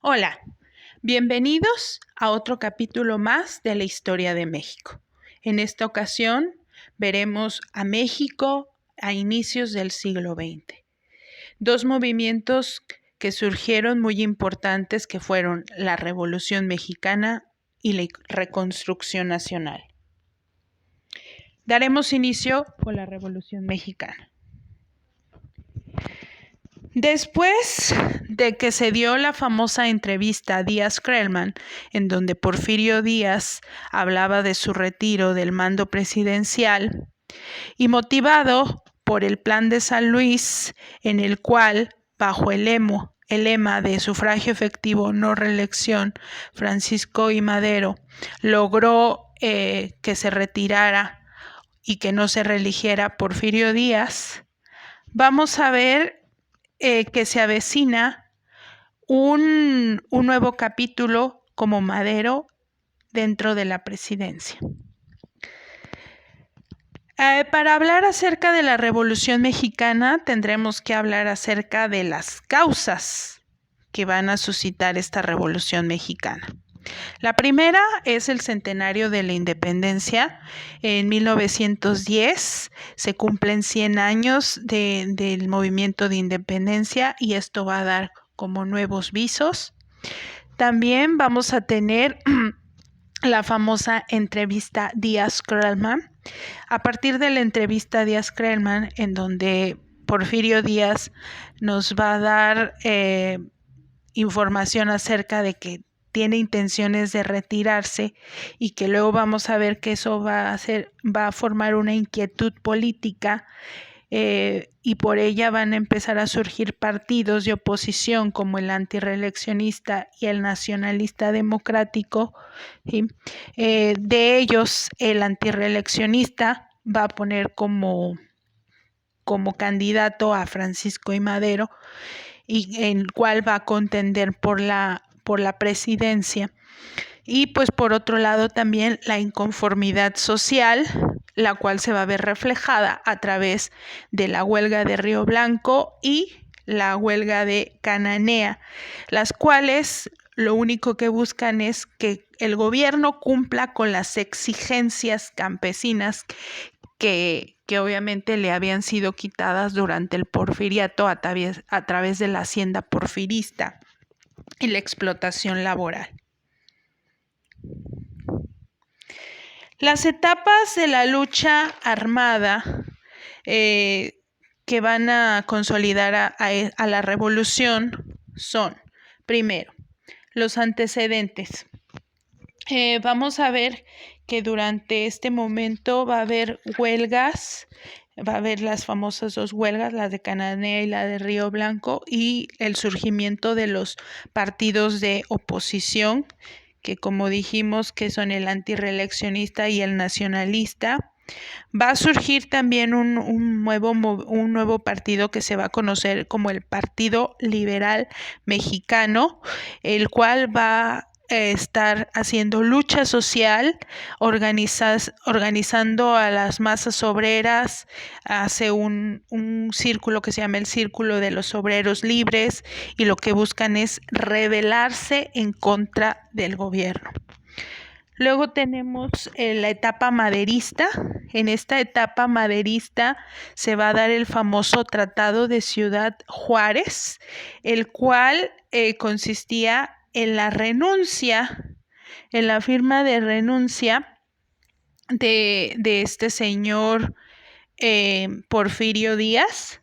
Hola, bienvenidos a otro capítulo más de la historia de México. En esta ocasión veremos a México a inicios del siglo XX. Dos movimientos que surgieron muy importantes que fueron la Revolución Mexicana y la Reconstrucción Nacional. Daremos inicio con la Revolución Mexicana. Después de que se dio la famosa entrevista a Díaz-Crellman, en donde Porfirio Díaz hablaba de su retiro del mando presidencial, y motivado por el Plan de San Luis, en el cual, bajo el lema de sufragio efectivo, no reelección, Francisco I. Madero logró que se retirara y que no se reeligiera Porfirio Díaz, vamos a ver que se avecina un nuevo capítulo como Madero dentro de la presidencia. Para hablar acerca de la Revolución Mexicana tendremos que hablar acerca de las causas que van a suscitar esta Revolución Mexicana. La primera es el centenario de la independencia. En 1910 se cumplen 100 años del movimiento de independencia y esto va a dar como nuevos visos. También vamos a tener la famosa entrevista Díaz-Crellman. A partir de la entrevista Díaz-Crellman, en donde Porfirio Díaz nos va a dar información acerca de que tiene intenciones de retirarse y que luego vamos a ver que eso va a formar una inquietud política y por ella van a empezar a surgir partidos de oposición como el antirreeleccionista y el nacionalista democrático, ¿sí? De ellos, el antirreeleccionista va a poner como candidato a Francisco I. Madero, y en el cual va a contender por la presidencia. Y pues por otro lado también la inconformidad social, la cual se va a ver reflejada a través de la huelga de Río Blanco y la huelga de Cananea, las cuales lo único que buscan es que el gobierno cumpla con las exigencias campesinas que obviamente le habían sido quitadas durante el porfiriato a través de la hacienda porfirista y la explotación laboral. Las etapas de la lucha armada que van a consolidar a la revolución son, primero, los antecedentes. Vamos a ver que durante este momento va a haber huelgas, va a haber las famosas dos huelgas, la de Cananea y la de Río Blanco, y el surgimiento de los partidos de oposición, que como dijimos que son el antirreeleccionista y el nacionalista. Va a surgir también un nuevo partido que se va a conocer como el Partido Liberal Mexicano, el cual va a estar haciendo lucha social, organizando a las masas obreras, hace un círculo que se llama el Círculo de los Obreros Libres, y lo que buscan es rebelarse en contra del gobierno. Luego tenemos la etapa maderista. En esta etapa maderista se va a dar el famoso Tratado de Ciudad Juárez, el cual consistía en la renuncia, en la firma de renuncia de este señor Porfirio Díaz,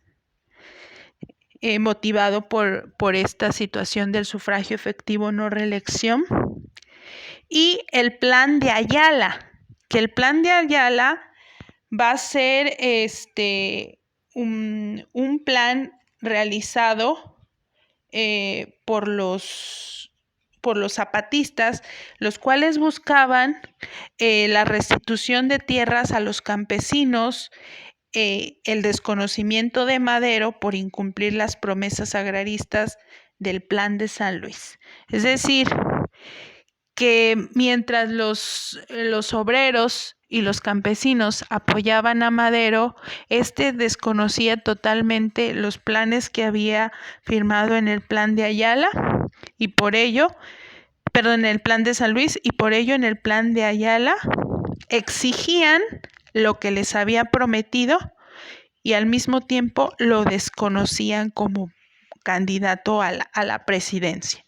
motivado por esta situación del sufragio efectivo no reelección, y el Plan de Ayala, que el Plan de Ayala va a ser un plan realizado por los zapatistas, los cuales buscaban la restitución de tierras a los campesinos, el desconocimiento de Madero por incumplir las promesas agraristas del Plan de San Luis. Es decir, que mientras los obreros y los campesinos apoyaban a Madero, desconocía totalmente los planes que había firmado en el Plan de Ayala y por ello, perdón, en el plan de San Luis, y por ello en el plan de Ayala exigían lo que les había prometido y al mismo tiempo lo desconocían como candidato a la presidencia.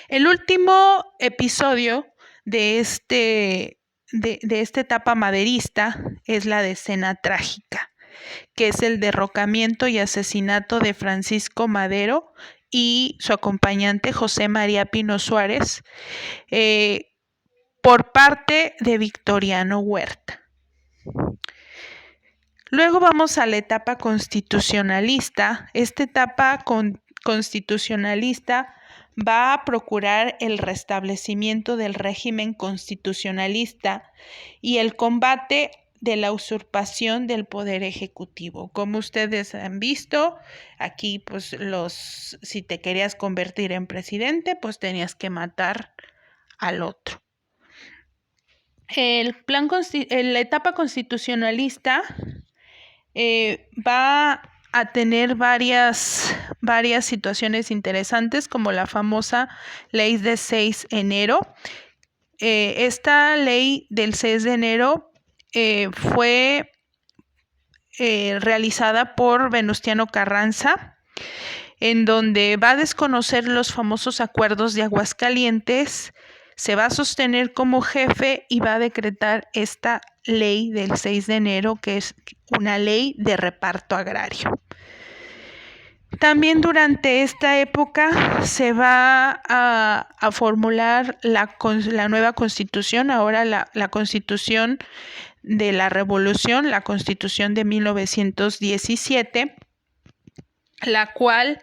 El último episodio de esta etapa maderista es la decena trágica, que es el derrocamiento y asesinato de Francisco Madero y su acompañante José María Pino Suárez por parte de Victoriano Huerta. Luego vamos a la etapa constitucionalista. Esta etapa constitucionalista va a procurar el restablecimiento del régimen constitucionalista y el combate de la usurpación del poder ejecutivo. Como ustedes han visto, aquí pues si te querías convertir en presidente, pues tenías que matar al otro. La etapa constitucionalista va a tener varias situaciones interesantes, como la famosa ley de 6 de enero. Esta ley del 6 de enero fue realizada por Venustiano Carranza, en donde va a desconocer los famosos acuerdos de Aguascalientes, se va a sostener como jefe y va a decretar esta ley del 6 de enero, que es una ley de reparto agrario. También durante esta época se va a formular la nueva constitución, ahora la constitución de la revolución, la constitución de 1917, la cual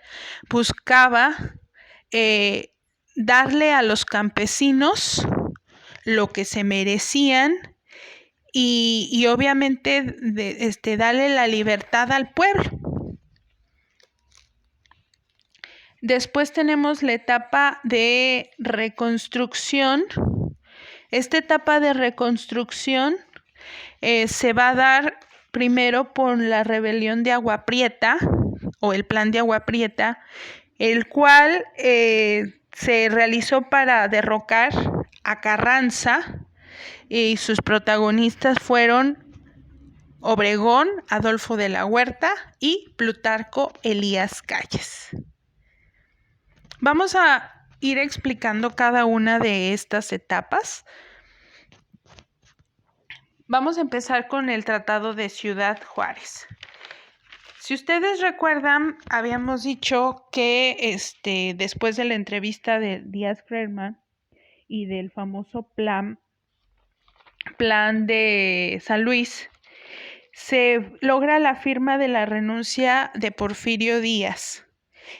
buscaba darle a los campesinos lo que se merecían y obviamente darle la libertad al pueblo. Después tenemos la etapa de reconstrucción. Esta etapa de reconstrucción se va a dar primero por la rebelión de Agua Prieta o el plan de Agua Prieta, el cual se realizó para derrocar a Carranza y sus protagonistas fueron Obregón, Adolfo de la Huerta y Plutarco Elías Calles. Vamos a ir explicando cada una de estas etapas. Vamos a empezar con el Tratado de Ciudad Juárez. Si ustedes recuerdan, habíamos dicho que después de la entrevista de Díaz-Clermont y del famoso plan de San Luis, se logra la firma de la renuncia de Porfirio Díaz.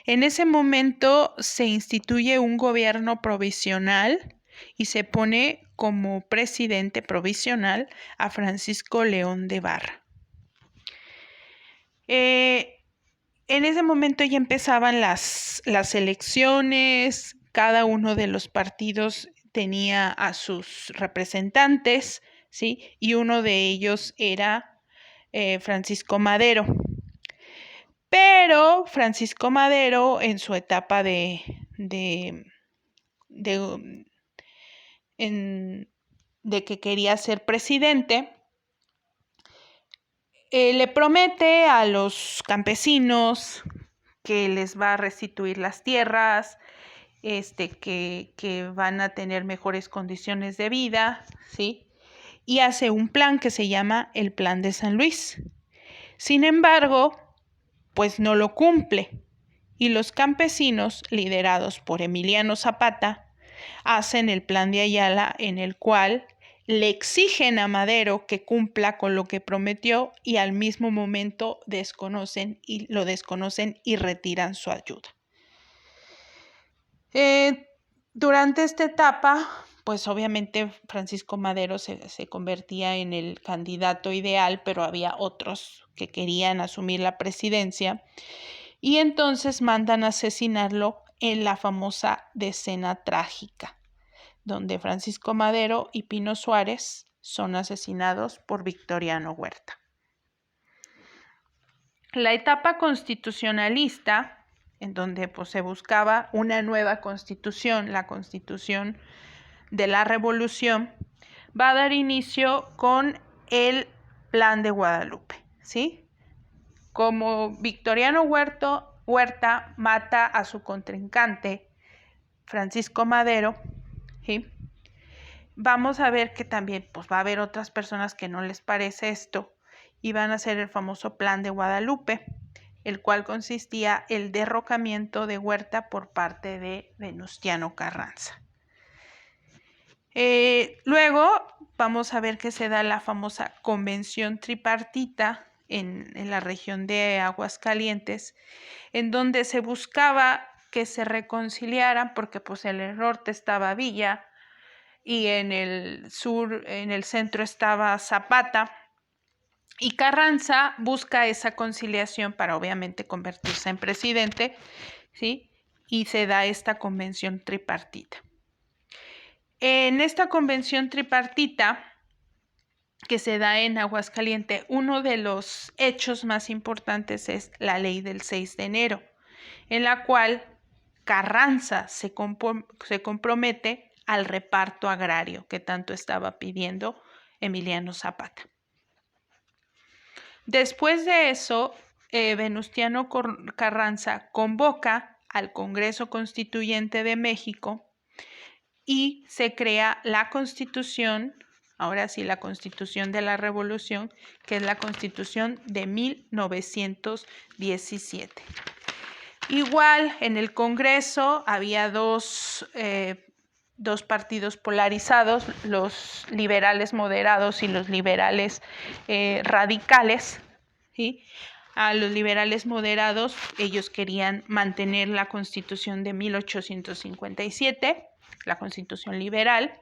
En ese momento se instituye un gobierno provisional y se pone como presidente provisional a Francisco León de Barra. En ese momento ya empezaban las elecciones, cada uno de los partidos tenía a sus representantes, ¿sí? Y uno de ellos era Francisco Madero. Pero Francisco Madero, en su etapa de que quería ser presidente, le promete a los campesinos que les va a restituir las tierras, que van a tener mejores condiciones de vida, ¿sí? Y hace un plan que se llama el Plan de San Luis. Sin embargo, pues no lo cumple. Y los campesinos, liderados por Emiliano Zapata, hacen el Plan de Ayala, en el cual le exigen a Madero que cumpla con lo que prometió y al mismo momento lo desconocen y retiran su ayuda. Durante esta etapa, pues obviamente Francisco Madero se convertía en el candidato ideal, pero había otros que querían asumir la presidencia y entonces mandan a asesinarlo en la famosa decena trágica, donde Francisco Madero y Pino Suárez son asesinados por Victoriano Huerta. La etapa constitucionalista en donde pues, se buscaba una nueva constitución, la constitución de la revolución, va a dar inicio con el Plan de Guadalupe, ¿sí? Como Victoriano Huerta mata a su contrincante, Francisco Madero, ¿sí? Vamos a ver que también pues, va a haber otras personas que no les parece esto y van a hacer el famoso Plan de Guadalupe, el cual consistía en el derrocamiento de Huerta por parte de Venustiano Carranza. Luego vamos a ver que se da la famosa convención tripartita en la región de Aguascalientes, en donde se buscaba que se reconciliaran porque pues en el norte estaba Villa y en el sur, en el centro estaba Zapata, y Carranza busca esa conciliación para obviamente convertirse en presidente, ¿sí? Y se da esta convención tripartita. En esta convención tripartita que se da en Aguascalientes, uno de los hechos más importantes es la ley del 6 de enero, en la cual Carranza se compromete al reparto agrario que tanto estaba pidiendo Emiliano Zapata. Después de eso, Venustiano Carranza convoca al Congreso Constituyente de México y se crea la Constitución, ahora sí la Constitución de la Revolución, que es la Constitución de 1917. Igual en el Congreso había dos partidos polarizados, los liberales moderados y los liberales radicales, ¿sí? A los liberales moderados, ellos querían mantener la Constitución de 1857, la Constitución liberal,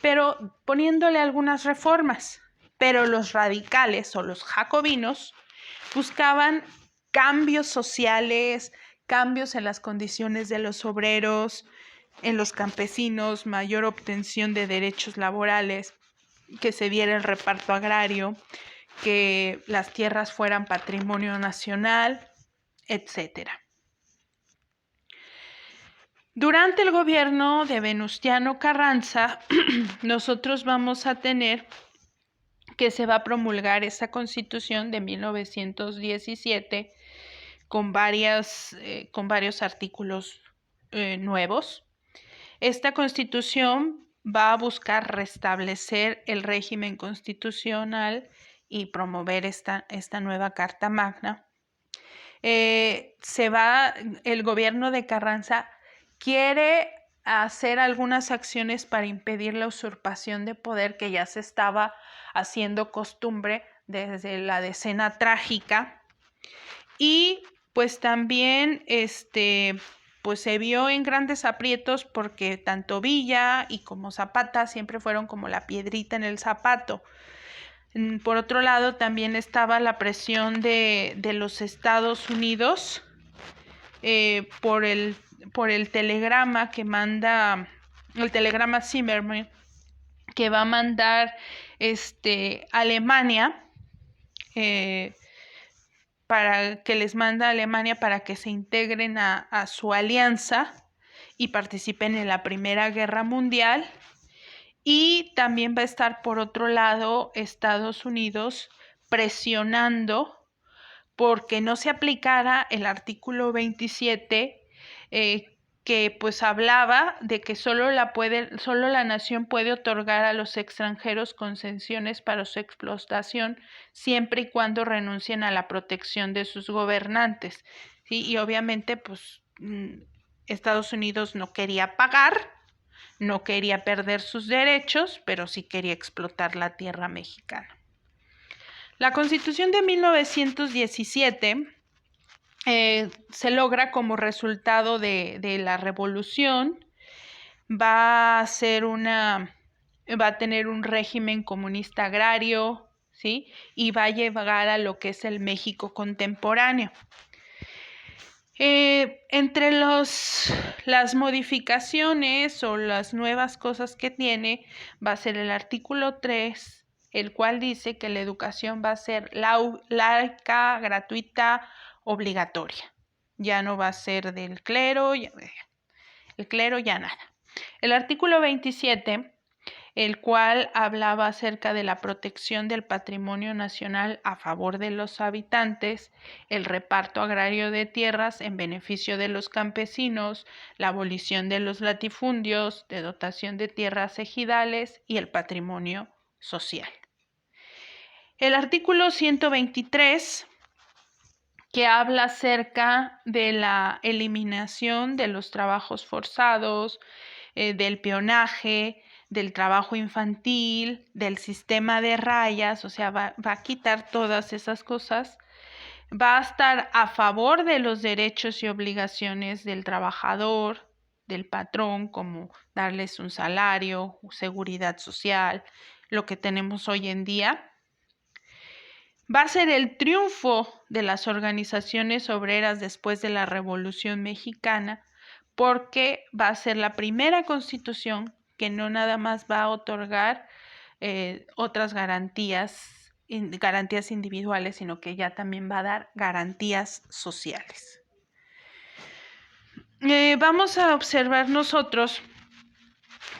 pero poniéndole algunas reformas. Pero los radicales o los jacobinos buscaban cambios sociales, cambios en las condiciones de los obreros, en los campesinos, mayor obtención de derechos laborales, que se diera el reparto agrario, que las tierras fueran patrimonio nacional, etc. Durante el gobierno de Venustiano Carranza, nosotros vamos a tener que se va a promulgar esa Constitución de 1917 con varios artículos nuevos. Esta Constitución va a buscar restablecer el régimen constitucional y promover esta nueva Carta Magna. El gobierno de Carranza quiere hacer algunas acciones para impedir la usurpación de poder que ya se estaba haciendo costumbre desde la Decena Trágica, y pues también pues se vio en grandes aprietos porque tanto Villa y como Zapata siempre fueron como la piedrita en el zapato. Por otro lado, también estaba la presión de los Estados Unidos por el telegrama que manda, el telegrama Zimmerman, que va a mandar Alemania, para que les manda a Alemania para que se integren a su alianza y participen en la Primera Guerra Mundial. Y también va a estar por otro lado Estados Unidos presionando porque no se aplicara el artículo 27 que pues hablaba de que solo la nación puede otorgar a los extranjeros concesiones para su explotación siempre y cuando renuncien a la protección de sus gobernantes, ¿sí? Y obviamente pues Estados Unidos no quería pagar, no quería perder sus derechos, pero sí quería explotar la tierra mexicana. La Constitución de 1917 se logra como resultado de la revolución. Va a tener un régimen comunista agrario, ¿sí? Y va a llegar a lo que es el México contemporáneo. Entre las modificaciones o las nuevas cosas que tiene va a ser el artículo 3, el cual dice que la educación va a ser laica, gratuita, obligatoria, ya no va a ser del clero, el clero ya nada. El artículo 27, el cual hablaba acerca de la protección del patrimonio nacional a favor de los habitantes, el reparto agrario de tierras en beneficio de los campesinos, la abolición de los latifundios, de dotación de tierras ejidales y el patrimonio social. El artículo 123, que habla acerca de la eliminación de los trabajos forzados, del peonaje, del trabajo infantil, del sistema de rayas, o sea, va a quitar todas esas cosas, va a estar a favor de los derechos y obligaciones del trabajador, del patrón, como darles un salario, seguridad social, lo que tenemos hoy en día. Va a ser el triunfo de las organizaciones obreras después de la Revolución Mexicana, porque va a ser la primera constitución que no nada más va a otorgar otras garantías individuales, sino que ya también va a dar garantías sociales. Vamos a observar nosotros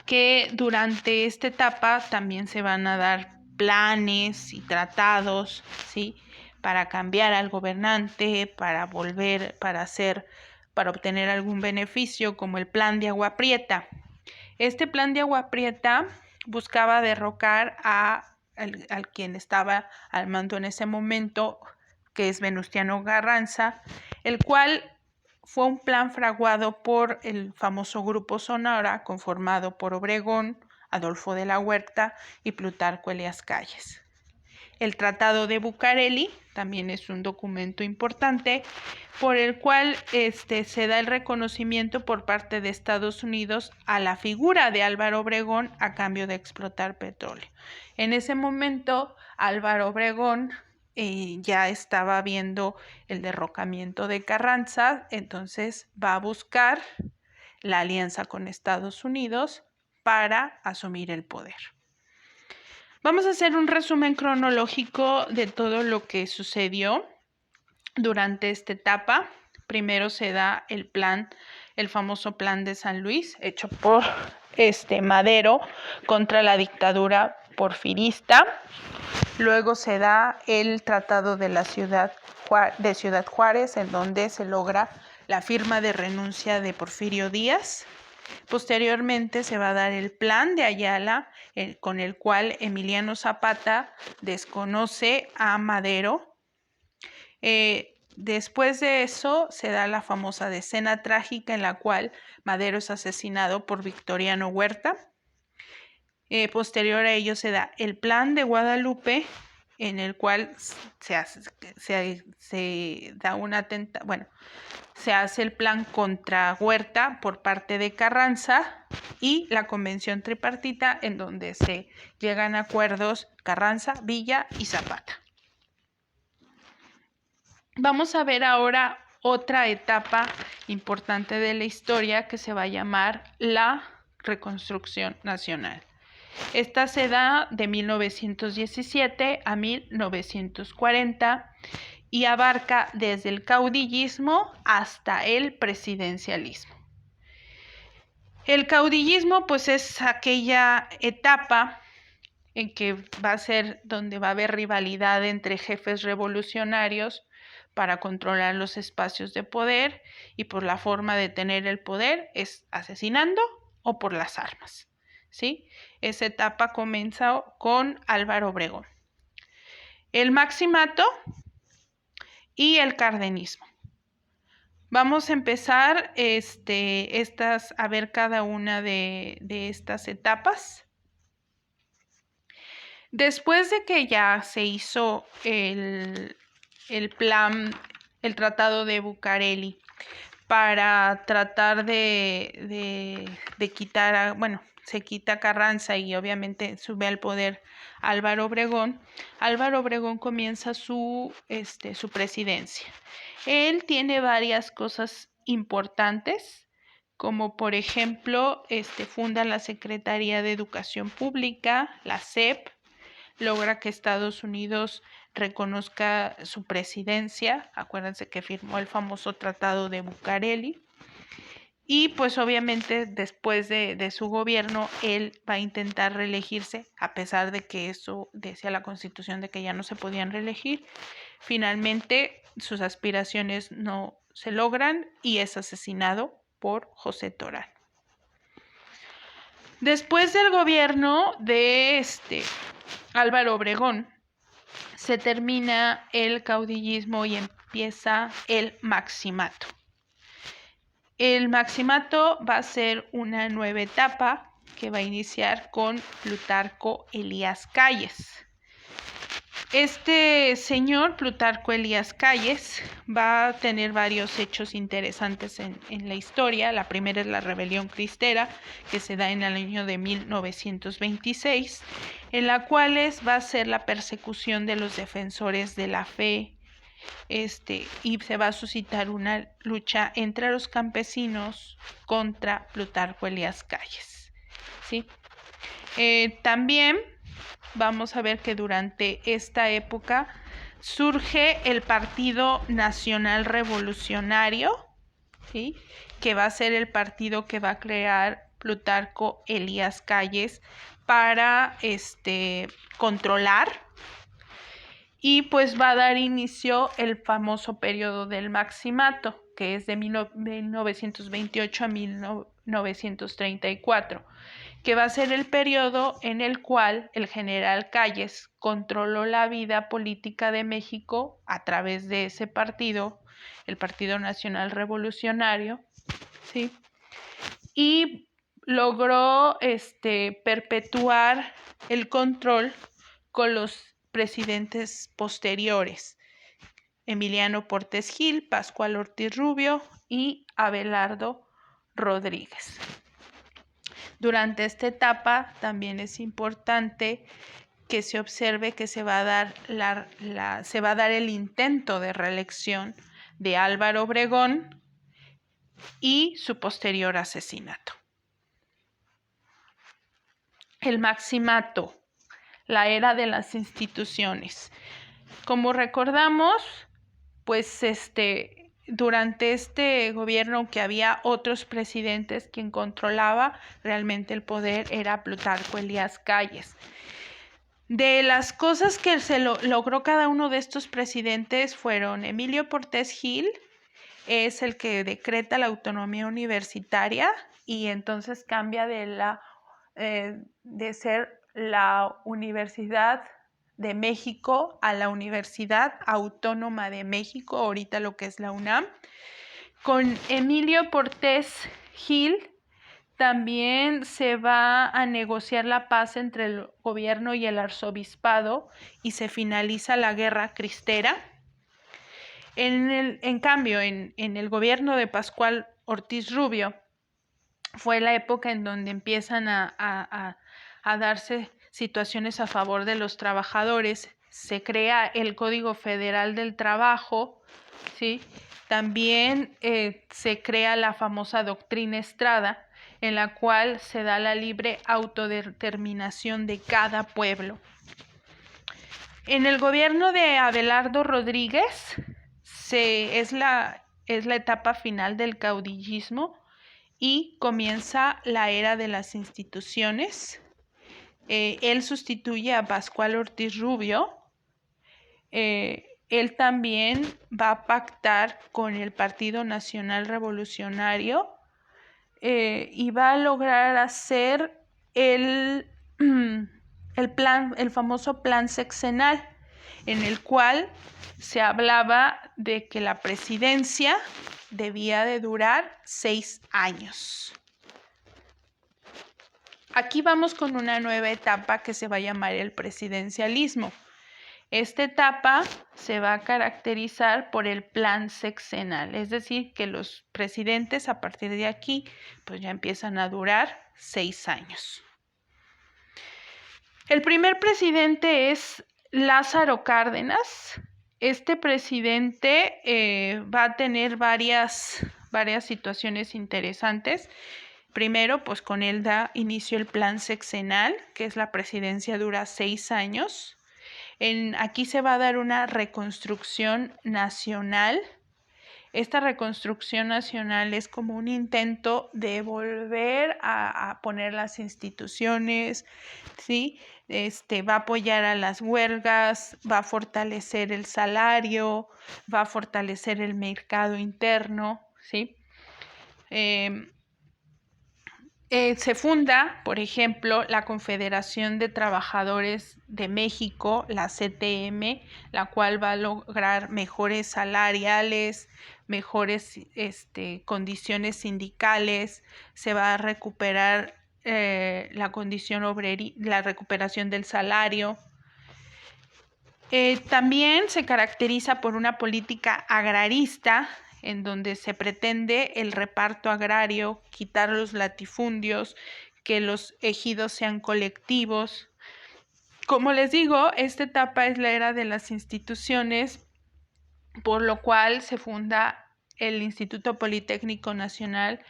que durante esta etapa también se van a dar planes y tratados, ¿sí?, para cambiar al gobernante, para obtener algún beneficio, como el Plan de Agua Prieta. Este Plan de Agua Prieta buscaba derrocar al quien estaba al mando en ese momento, que es Venustiano Carranza, el cual fue un plan fraguado por el famoso Grupo Sonora, conformado por Obregón, Adolfo de la Huerta y Plutarco Elías Calles. El Tratado de Bucareli también es un documento importante por el cual se da el reconocimiento por parte de Estados Unidos a la figura de Álvaro Obregón a cambio de explotar petróleo. En ese momento, Álvaro Obregón ya estaba viendo el derrocamiento de Carranza, entonces va a buscar la alianza con Estados Unidos para asumir el poder. Vamos a hacer un resumen cronológico de todo lo que sucedió durante esta etapa. Primero se da el famoso Plan de San Luis, hecho por Madero contra la dictadura porfirista. Luego se da el Tratado de Ciudad Juárez, en donde se logra la firma de renuncia de Porfirio Díaz. Posteriormente se va a dar el Plan de Ayala, con el cual Emiliano Zapata desconoce a Madero. Después de eso se da la famosa decena trágica, en la cual Madero es asesinado por Victoriano Huerta. Posterior a ello se da el Plan de Guadalupe, en el cual se hace el plan contra Huerta por parte de Carranza, y la convención tripartita, en donde se llegan a acuerdos Carranza, Villa y Zapata. Vamos a ver ahora otra etapa importante de la historia, que se va a llamar la Reconstrucción Nacional. Esta se da de 1917 a 1940 y abarca desde el caudillismo hasta el presidencialismo. El caudillismo, pues, es aquella etapa en que va a ser donde va a haber rivalidad entre jefes revolucionarios para controlar los espacios de poder, y por la forma de tener el poder es asesinando o por las armas, ¿sí? Esa etapa comienza con Álvaro Obregón. El maximato y el cardenismo. Vamos a empezar a ver cada una de estas etapas. Después de que ya se hizo el plan, el Tratado de Bucareli, para tratar de quitar se quita Carranza y obviamente sube al poder Álvaro Obregón. Álvaro Obregón comienza su presidencia. Él tiene varias cosas importantes, como por ejemplo, funda la Secretaría de Educación Pública, la SEP, logra que Estados Unidos reconozca su presidencia. Acuérdense que firmó el famoso Tratado de Bucareli. Y pues obviamente después de su gobierno, él va a intentar reelegirse, a pesar de que eso decía la Constitución de que ya no se podían reelegir. Finalmente sus aspiraciones no se logran y es asesinado por José Toral. Después del gobierno de Álvaro Obregón, se termina el caudillismo y empieza el maximato. El maximato va a ser una nueva etapa que va a iniciar con Plutarco Elías Calles. Este señor, Plutarco Elías Calles, va a tener varios hechos interesantes en la historia. La primera es la rebelión cristera, que se da en el año de 1926, en la cual va a ser la persecución de los defensores de la fe, y se va a suscitar una lucha entre los campesinos contra Plutarco Elías Calles, ¿sí? También vamos a ver que durante esta época surge el Partido Nacional Revolucionario, ¿sí? Que va a ser el partido que va a crear Plutarco Elías Calles para controlar. Y pues va a dar inicio el famoso periodo del maximato, que es de 1928 a 1934, que va a ser el periodo en el cual el general Calles controló la vida política de México a través de ese partido, el Partido Nacional Revolucionario, ¿sí? Y logró perpetuar el control con los presidentes posteriores: Emiliano Portes Gil, Pascual Ortiz Rubio y Abelardo Rodríguez. Durante esta etapa también es importante que se observe que se va a dar el intento de reelección de Álvaro Obregón y su posterior asesinato. El maximato, la era de las instituciones. Como recordamos, pues durante este gobierno, aunque había otros presidentes, quien controlaba realmente el poder era Plutarco Elías Calles. De las cosas que se logró cada uno de estos presidentes fueron: Emilio Portes Gil es el que decreta la autonomía universitaria y entonces cambia de ser la Universidad de México a la Universidad Autónoma de México, ahorita lo que es la UNAM. Con Emilio Portes Gil también se va a negociar la paz entre el gobierno y el arzobispado y se finaliza la Guerra Cristera. En cambio, en el gobierno de Pascual Ortiz Rubio fue la época en donde empiezan a darse situaciones a favor de los trabajadores. Se crea el Código Federal del Trabajo, ¿sí? También se crea la famosa Doctrina Estrada, en la cual se da la libre autodeterminación de cada pueblo. En el gobierno de Abelardo Rodríguez es la etapa final del caudillismo y comienza la era de las instituciones. Él sustituye a Pascual Ortiz Rubio. Él también va a pactar con el Partido Nacional Revolucionario y va a lograr hacer el famoso plan sexenal, en el cual se hablaba de que la presidencia debía de durar 6 años. Aquí vamos con una nueva etapa que se va a llamar el presidencialismo. Esta etapa se va a caracterizar por el plan sexenal, es decir, que los presidentes a partir de aquí pues ya empiezan a durar 6 años. El primer presidente es Lázaro Cárdenas. Este presidente va a tener varias situaciones interesantes. Primero, pues con él da inicio el plan sexenal, que es la presidencia dura 6 años. Aquí se va a dar una reconstrucción nacional. Esta reconstrucción nacional es como un intento de volver a poner las instituciones, ¿sí? Va a apoyar a las huelgas, va a fortalecer el salario, va a fortalecer el mercado interno, ¿sí? Se funda, por ejemplo, la Confederación de Trabajadores de México, la CTM, la cual va a lograr mejores salariales, mejores condiciones sindicales, se va a recuperar la condición obrera, la recuperación del salario. También se caracteriza por una política agrarista en donde se pretende el reparto agrario, quitar los latifundios, que los ejidos sean colectivos. Como les digo, esta etapa es la era de las instituciones, por lo cual se funda el Instituto Politécnico Nacional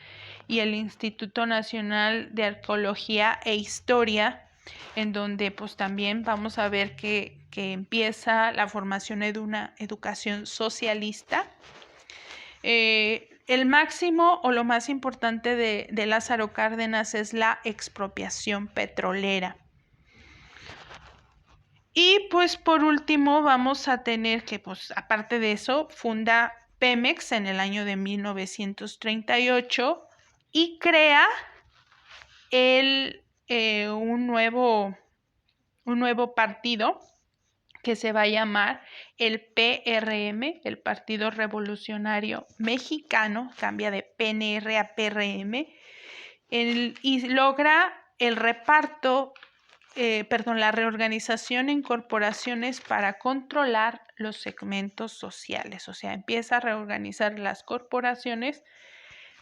y el Instituto Nacional de Arqueología e Historia, en donde pues también vamos a ver que empieza la formación de una educación socialista. El máximo o lo más importante de Lázaro Cárdenas es la expropiación petrolera. Y pues por último vamos a tener que, pues aparte de eso, funda Pemex en el año de 1938 y crea un nuevo partido que se va a llamar el PRM, el Partido Revolucionario Mexicano, cambia de PNR a PRM, y logra el reparto, la reorganización en corporaciones para controlar los segmentos sociales. O sea, empieza a reorganizar las corporaciones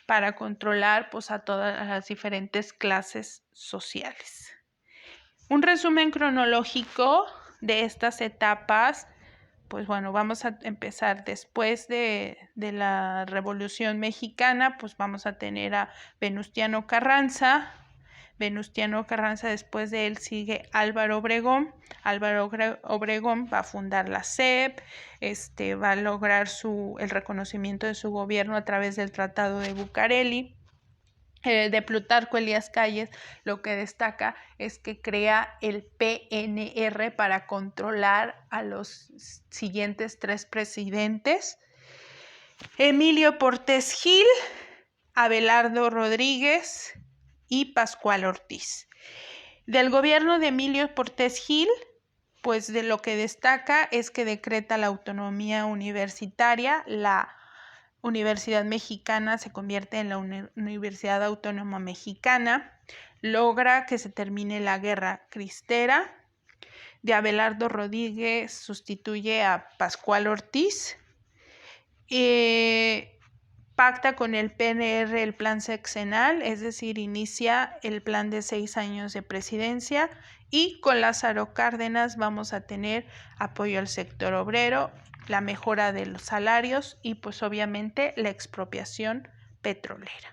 para controlar pues, a todas las diferentes clases sociales. Un resumen cronológico de estas etapas, pues bueno, vamos a empezar después de la Revolución Mexicana, pues vamos a tener a Venustiano Carranza. Después de él sigue Álvaro Obregón. Álvaro Obregón va a fundar la SEP, va a lograr el reconocimiento de su gobierno a través del Tratado de Bucareli. De Plutarco Elías Calles, lo que destaca es que crea el PNR para controlar a los siguientes 3 presidentes: Emilio Portes Gil, Abelardo Rodríguez y Pascual Ortiz. Del gobierno de Emilio Portes Gil, pues de lo que destaca es que decreta la autonomía universitaria. La Universidad Mexicana se convierte en la Universidad Autónoma Mexicana, logra que se termine la Guerra Cristera. De Abelardo Rodríguez sustituye a Pascual Ortiz, pacta con el PNR el plan sexenal, es decir, inicia el plan de 6 años de presidencia, y con Lázaro Cárdenas vamos a tener apoyo al sector obrero, la mejora de los salarios y pues obviamente la expropiación petrolera.